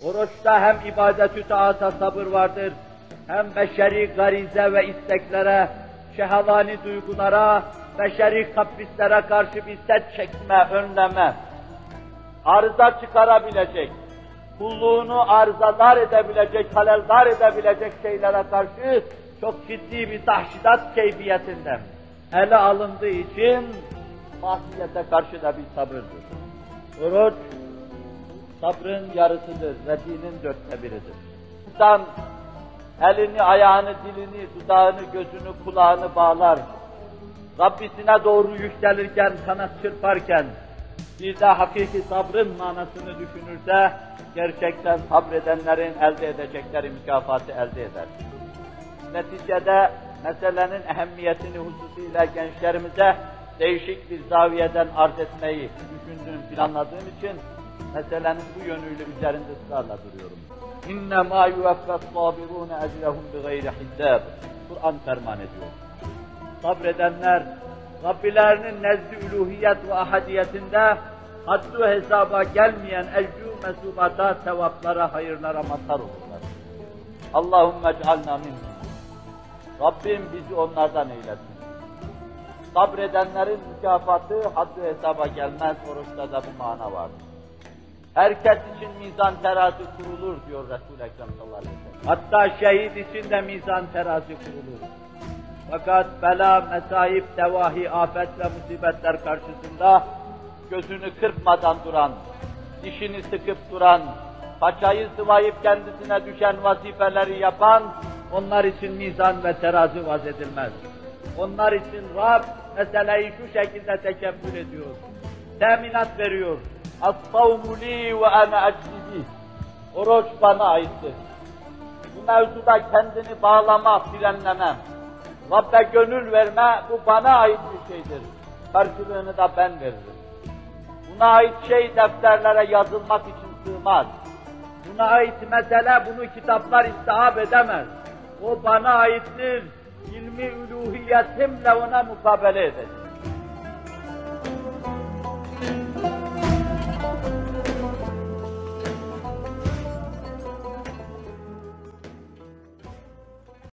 Oruçta hem ibadet-ü taata sabır vardır, hem beşeri garize ve isteklere, şehvani duygulara, beşeri kaprislere karşı bir set çekme, önleme, arıza çıkarabilecek, kulluğunu arızadar edebilecek, haleldar edebilecek şeylere karşı çok ciddi bir tahşidat keyfiyetinden ele alındığı için masiyete karşı da bir sabırdır. Oruç, sabrın yarısıdır ve dinin 1/4'idir. İnsan elini, ayağını, dilini, dudağını, gözünü, kulağını bağlar, Rabbisine doğru yükselirken, kanat çırparken, bir de hakiki sabrın manasını düşünürse, gerçekten sabredenlerin elde edecekleri mükafatı elde eder. Neticede meselenin ehemmiyetini hususuyla gençlerimize değişik bir zaviyeden arz etmeyi düşündüğüm, planladığım için meselenin bu yönüyle üzerinde ısrarla duruyorum. İnnemâ yuvaffas-sâbirûne ecrehum bighayri hisâb. Kur'an ferman ediyor. Sabredenler, Rabbilerinin nezd-i uluhiyet ve ahadiyetinde haddu hesaba gelmeyen ecru mesubata, sevaplara, hayırlara mazhar olurlar. Allahümme ec'alna minhum. Rabbim bizi onlardan eylesin. Sabredenlerin mükafatı haddu hesaba gelmez, oruçta da bu mana vardır. Herkes için mizan terazi kurulur diyor Resul-i Ekrem sallallahu aleyhi ve sellem. Hatta şehit için de mizan terazi kurulur. Fakat bela, mesaib, devahi, afet ve musibetler karşısında gözünü kırpmadan duran, dişini sıkıp duran, paçayı sıvayıp kendisine düşen vazifeleri yapan, onlar için mizan ve terazi vaz edilmez. Onlar için Rab meseleyi şu şekilde tekemmül ediyor, teminat veriyor. اَصْطَوْمُ لِي وَاَنَا اَجْلِبِهِ. Oruç bana aittir. Bu mevzuda kendini bağlama, frenleme, Rabbe gönül verme, bu bana ait bir şeydir. Karşılığını da ben veririm. Buna ait şey defterlere yazılmak için sığmaz. Buna ait mesele, bunu kitaplar istihab edemez. O bana aittir. İlmi üluhiyetimle ona mukabele edeceğim.